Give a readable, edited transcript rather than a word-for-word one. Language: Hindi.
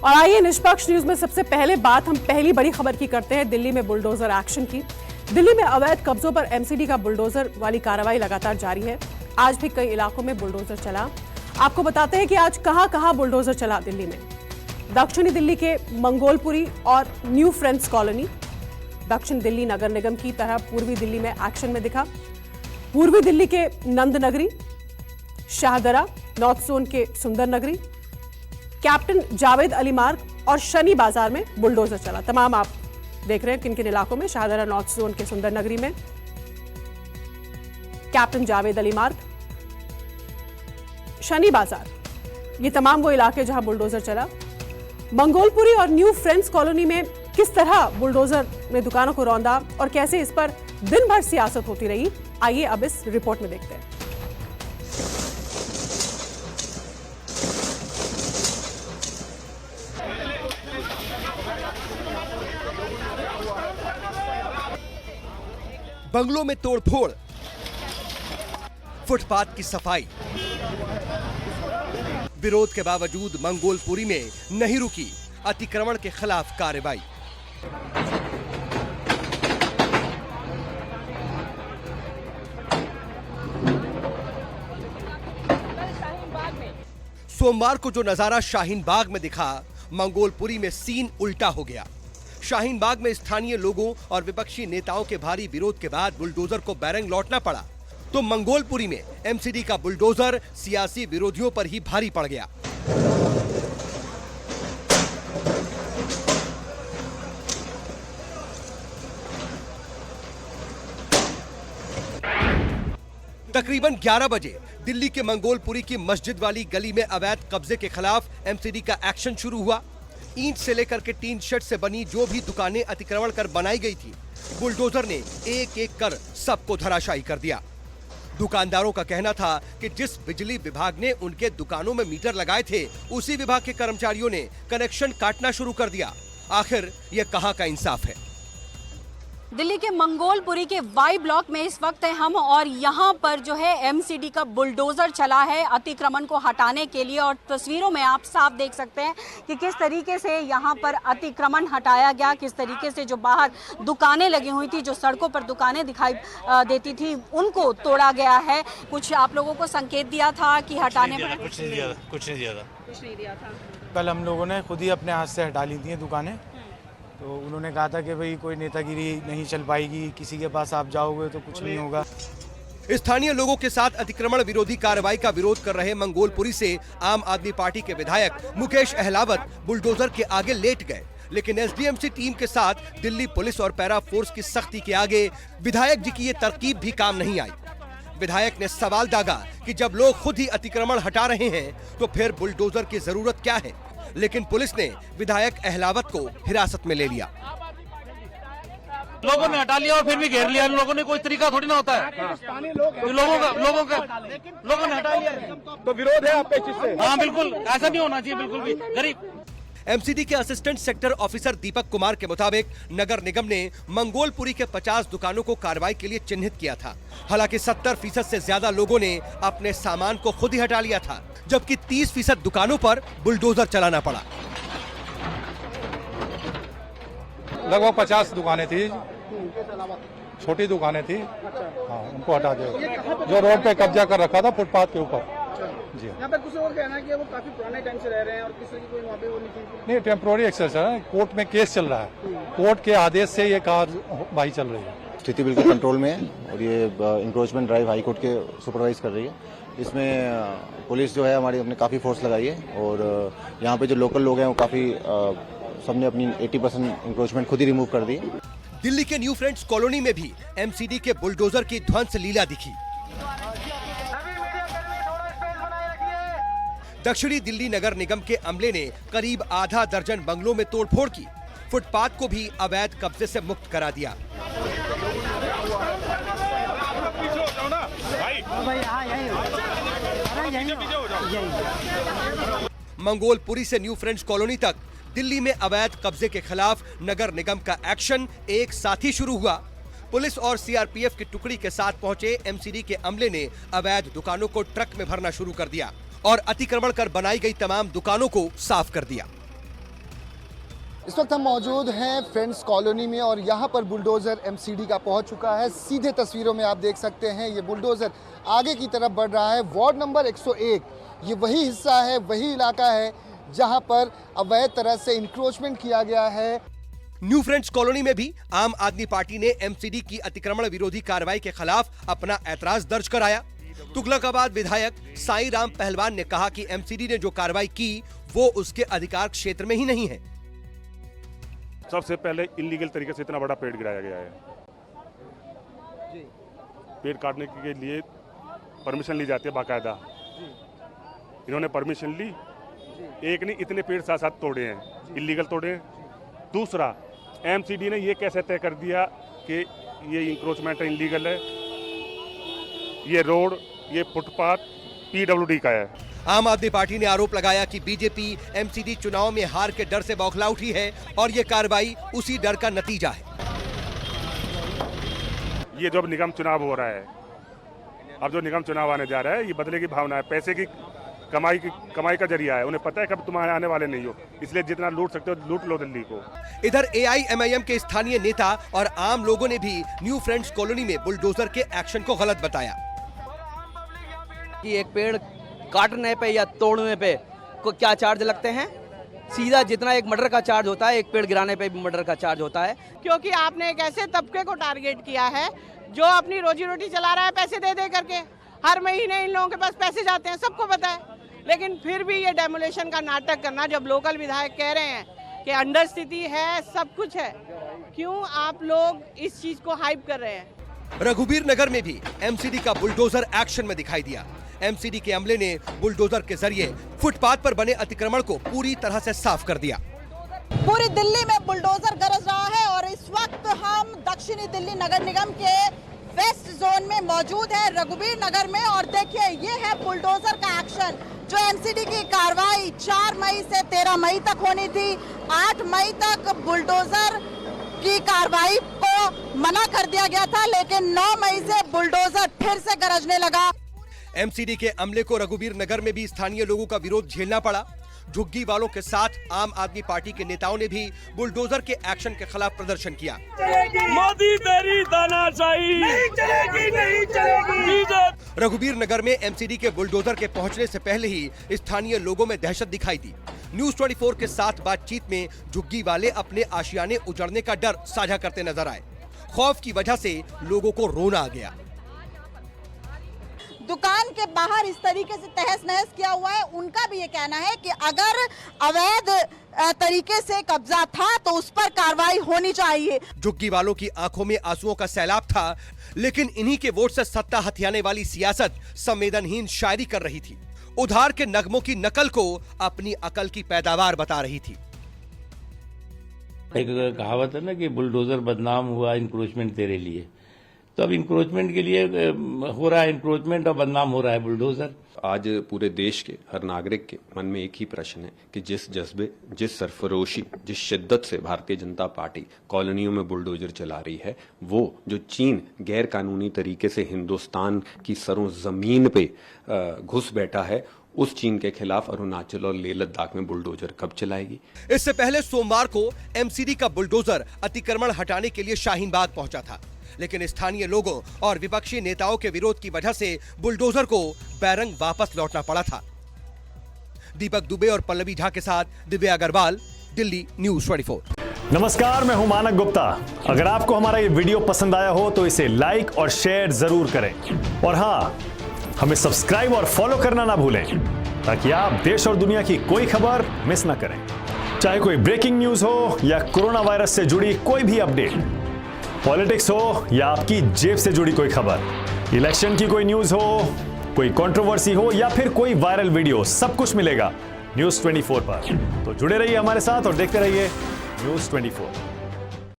और आइए निष्पक्ष न्यूज में सबसे पहले बात हम पहली बड़ी खबर की करते हैं दिल्ली में बुलडोजर एक्शन की। दिल्ली में अवैध कब्जों पर एमसीडी का बुलडोजर वाली कार्रवाई लगातार जारी है। आज भी कई इलाकों में बुलडोजर चला। आपको बताते हैं कि आज कहां बुलडोजर चला दिल्ली में। दक्षिणी दिल्ली के मंगोलपुरी और न्यू फ्रेंड्स कॉलोनी, दक्षिण दिल्ली नगर निगम की तरह पूर्वी दिल्ली में एक्शन में दिखा। पूर्वी दिल्ली के नंदनगरी, शाहदरा, नॉर्थ जोन के सुंदर नगरी, कैप्टन जावेद अली मार्ग और शनि बाजार में बुलडोजर चला। तमाम आप देख रहे हैं किन किन इलाकों में। शाहदरा नॉर्थ जोन के सुंदर नगरी में कैप्टन जावेद अली मार्ग, शनि बाजार, ये तमाम वो इलाके जहां बुलडोजर चला। मंगोलपुरी और न्यू फ्रेंड्स कॉलोनी में किस तरह बुलडोजर ने दुकानों को रौंदा और कैसे इस पर दिन भर सियासत होती रही, आइए अब इस रिपोर्ट में देखते हैं। बंगलों में तोड़फोड़, फुटपाथ की सफाई, विरोध के बावजूद मंगोलपुरी में नहीं रुकी अतिक्रमण के खिलाफ कार्रवाई। सोमवार को जो नजारा शाहीन बाग में दिखा, मंगोलपुरी में सीन उल्टा हो गया। शाहीन बाग में स्थानीय लोगों और विपक्षी नेताओं के भारी विरोध के बाद बुलडोजर को बैरंग लौटना पड़ा, तो मंगोलपुरी में एमसीडी का बुलडोजर सियासी विरोधियों पर ही भारी पड़ गया। तकरीबन 11 बजे दिल्ली के मंगोलपुरी की मस्जिद वाली गली में अवैध कब्जे के खिलाफ एमसीडी का एक्शन शुरू हुआ। ईंट से लेकर के टीन शेड से बनी जो भी दुकानें अतिक्रमण कर बनाई गई थी, बुलडोजर ने एक एक कर सबको धराशायी कर दिया। दुकानदारों का कहना था कि जिस बिजली विभाग ने उनके दुकानों में मीटर लगाए थे, उसी विभाग के कर्मचारियों ने कनेक्शन काटना शुरू कर दिया। आखिर ये कहां का इंसाफ है। दिल्ली के मंगोलपुरी के वाई ब्लॉक में इस वक्त है हम, और यहाँ पर जो है एमसीडी का बुलडोजर चला है अतिक्रमण को हटाने के लिए। और तस्वीरों में आप साफ देख सकते हैं कि किस तरीके से यहाँ पर अतिक्रमण हटाया गया, किस तरीके से जो बाहर दुकानें लगी हुई थी, जो सड़कों पर दुकानें दिखाई देती थी, उनको तोड़ा गया है। कुछ आप लोगों को संकेत दिया था कि हटाने में कुछ नहीं दिया था। कल हम लोगों ने खुद ही अपने हाथ से हटा ली थी दुकानें। तो उन्होंने कहा था कि भाई कोई नेतागिरी नहीं चल पाएगी, किसी के पास आप जाओगे तो कुछ नहीं होगा। स्थानीय लोगों के साथ अतिक्रमण विरोधी कार्रवाई का विरोध कर रहे मंगोलपुरी से आम आदमी पार्टी के विधायक मुकेश अहलावत बुलडोजर के आगे लेट गए, लेकिन एसडीएमसी टीम के साथ दिल्ली पुलिस और पैरा फोर्स की सख्ती के आगे विधायक जी की ये तरकीब भी काम नहीं आई। विधायक ने सवाल दागा कि जब लोग खुद ही अतिक्रमण हटा रहे हैं तो फिर बुलडोजर की जरूरत क्या है, लेकिन पुलिस ने विधायक अहलावत को हिरासत में ले लिया। लोगों ने हटा लिया और फिर भी घेर लिया। लोगों ने कोई तरीका थोड़ी ना होता है। लोगों ने हटा लिया तो विरोध है आपके चीज से? हाँ बिल्कुल, ऐसा नहीं होना चाहिए बिल्कुल भी। गरीब एमसीडी के assistant sector officer Deepak Kumar के मुताबिक नगर निगम ने मंगोलपुरी के 50 दुकानों को कार्रवाई के लिए चिन्हित किया था। हालांकि 70% से ज्यादा लोगों ने अपने सामान को खुद ही हटा लिया था, जबकि 30% दुकानों पर बुलडोजर चलाना पड़ा। लगभग 50 दुकानें थी, छोटी दुकानें थी। हाँ, उनको हटा दिया। जो रोड पे कब्जा कर रखा था फुटपाथ के ऊपर। जी यहाँ पे कुछ लोग कहना है कि वो काफी पुराने टाइम से रह रहे हैं और किसी की कोई वहाँ पे वो नहीं, टेम्पोररी एक्सेस है। कोर्ट में केस चल रहा है, कोर्ट के आदेश से ये कार्रवाई चल रही है। स्थिति बिल्कुल कंट्रोल में है और ये इंक्रोचमेंट ड्राइव हाई कोर्ट के सुपरवाइज कर रही है। इसमें पुलिस जो है हमारी अपने काफ़ी फोर्स लगाई है और यहाँ पे जो लोकल लोग हैं वो काफ़ी सबने अपनी 80% इंक्रोचमेंट खुद ही रिमूव कर दी। दिल्ली के न्यू फ्रेंड्स कॉलोनी में भी एमसीडी के बुलडोजर की ध्वंस लीला दिखी। दक्षिणी दिल्ली नगर निगम के अमले ने करीब आधा दर्जन बंगलों में तोड़फोड़ की, फुटपाथ को भी अवैध कब्जे से मुक्त करा दिया। मंगोलपुरी से न्यू फ्रेंड्स कॉलोनी तक दिल्ली में अवैध कब्जे के खिलाफ नगर निगम का एक्शन एक साथ ही शुरू हुआ। पुलिस और सीआरपीएफ की टुकड़ी के साथ पहुंचे एमसीडी के अमले ने अवैध दुकानों को ट्रक में भरना शुरू कर दिया और अतिक्रमण कर बनाई गई तमाम दुकानों को साफ कर दिया। इस वक्त हम मौजूद हैं फ्रेंड्स कॉलोनी में और यहाँ पर बुलडोज़र एमसीडी का पहुँच चुका है। सीधे तस्वीरों में आप देख सकते हैं ये बुलडोज़र आगे की तरफ बढ़ रहा है। वार्ड नंबर 101 ये वही हिस्सा है, वही इलाका है जहाँ पर अवैध तरह से इंक्रोचमेंट किया गया है। न्यू फ्रेंड्स कॉलोनी में भी आम आदमी पार्टी ने एमसीडी की अतिक्रमण विरोधी कार्रवाई के खिलाफ अपना ऐतराज दर्ज कराया। तुगलकाबाद विधायक साईं राम पहलवान ने कहा कि एमसीडी ने जो कार्रवाई की वो उसके अधिकार क्षेत्र में ही नहीं है। सबसे पहले इलीगल तरीके से इतना बड़ा पेड़ गिराया गया है। पेड़ काटने के लिए परमिशन ली जाती है बाकायदा। इन्होंने परमिशन ली, एक नहीं इतने पेड़ साथ साथ तोड़े हैं, इलीगल तोड़े हैं। दूसरा, एमसीडी ने ये कैसे तय कर दिया कि ये इंक्रोचमेंट इलीगल है, ये रोड, ये फुटपाथ पीडब्ल्यूडी का है। आम आदमी पार्टी ने आरोप लगाया कि बीजेपी एमसीडी चुनाव में हार के डर से बौखला उठी है और ये कार्रवाई उसी डर का नतीजा है। ये जो अब निगम चुनाव हो रहा है, अब जो निगम चुनाव आने जा रहा है, ये बदले की भावना है, पैसे की कमाई का जरिया है। उन्हें पता है कि अब तुम्हारे आने वाले नहीं हो, इसलिए जितना लूट सकते हो लूट लो दिल्ली को। इधर एआईएमआईएम के स्थानीय नेता और आम लोगों ने भी न्यू फ्रेंड्स कॉलोनी में बुलडोजर के एक्शन को गलत बताया। कि एक पेड़ काटने पे या तोड़ने पे को क्या चार्ज लगते हैं? सीधा जितना एक मर्डर का चार्ज होता है, एक पेड़ गिराने पे भी मर्डर का चार्ज होता है। क्योंकि आपने एक ऐसे तबके को टारगेट किया है जो अपनी रोजी रोटी चला रहा है पैसे दे दे करके। हर महीने इन लोगों के पास पैसे जाते हैं, सबको पता है। लेकिन फिर भी ये डेमोलेशन का नाटक करना, जब लोकल विधायक कह रहे हैं कि अंडर स्थिति है, सब कुछ है, क्यों आप लोग इस चीज को हाइप कर रहे हैं? रघुबीर नगर में भी एमसीडी का बुलडोजर एक्शन में दिखाई दिया। एमसीडी के अमले ने बुलडोजर के जरिए फुटपाथ पर बने अतिक्रमण को पूरी तरह से साफ कर दिया। पूरी दिल्ली में बुलडोजर गरज रहा है और इस वक्त हम दक्षिणी दिल्ली नगर निगम के वेस्ट जोन में मौजूद है, रघुबीर नगर में। और देखिए ये है बुलडोजर का एक्शन। जो एमसीडी की कार्रवाई 4 मई से 13 मई तक होनी थी, 8 मई तक बुलडोजर की कार्रवाई को मना कर दिया गया था, लेकिन 9 मई से बुलडोजर फिर से गरजने लगा। एमसीडी के अमले को रघुबीर नगर में भी स्थानीय लोगों का विरोध झेलना पड़ा। झुग्गी वालों के साथ आम आदमी पार्टी के नेताओं ने भी बुलडोजर के एक्शन के खिलाफ प्रदर्शन किया। मोदी तेरी तानाशाही नहीं चलेगी, नहीं चलेगी। रघुबीर नगर में एमसीडी के बुलडोजर के पहुंचने से पहले ही स्थानीय लोगों में दहशत दिखाई दी। न्यूज़ 24 के साथ बातचीत में झुग्गी वाले अपने आशियाने उजड़ने का डर साझा करते नजर आए। खौफ की वजह से लोगों को रोना आ गया। दुकान के बाहर इस तरीके से तहस नहस किया हुआ है। उनका भी ये कहना है कि अगर अवैध तरीके से कब्जा था तो उस पर कार्रवाई होनी चाहिए। झुग्गी वालों की आंखों में आंसुओं का सैलाब था, लेकिन इन्हीं के वोट से सत्ता हथियाने वाली सियासत संवेदनहीन शायरी कर रही थी। उधार के नगमों की नकल को अपनी अकल की पैदावार बता रही थी। एक कहावत है ना कि बुलडोजर बदनाम हुआ इंक्रोचमेंट तेरे लिए, तो अब इंक्रोचमेंट के लिए हो रहा है इंक्रोचमेंट और बदनाम हो रहा है बुलडोजर। आज पूरे देश के हर नागरिक के मन में एक ही प्रश्न है कि जिस जज्बे, जिस सरफरोशी, जिस शिद्दत से भारतीय जनता पार्टी कॉलोनियों में बुलडोजर चला रही है, वो जो चीन गैर कानूनी तरीके से हिंदुस्तान की सरों जमीन पे घुस बैठा है, उस चीन के खिलाफ अरुणाचल और लेह लद्दाख में बुलडोजर कब चलाएगी? इससे पहले सोमवार को एमसीडी का बुलडोजर अतिक्रमण हटाने के लिए शाहीन बाग पहुंचा था, लेकिन स्थानीय लोगों और विपक्षी नेताओं के विरोध की वजह से बुलडोजर को बैरंग वापस लौटना पड़ा था। दीपक दुबे और पल्लवी झा के साथ दिव्या अग्रवाल, दिल्ली न्यूज़ 24। नमस्कार, मैं हूं मानक गुप्ता। अगर आपको हमारा ये वीडियो पसंद आया हो तो इसे लाइक और शेयर जरूर करें, और हाँ, हमें सब्सक्राइब और फॉलो करना ना भूलें ताकि आप देश और दुनिया की कोई खबर मिस ना करें। चाहे कोई ब्रेकिंग न्यूज हो या कोरोना वायरस से जुड़ी कोई भी अपडेट, पॉलिटिक्स हो या आपकी जेब से जुड़ी कोई खबर, इलेक्शन की कोई न्यूज हो, कोई कंट्रोवर्सी हो या फिर कोई वायरल वीडियो, सब कुछ मिलेगा न्यूज़ 24 पर। तो जुड़े रहिए हमारे साथ और देखते रहिए न्यूज़ 24।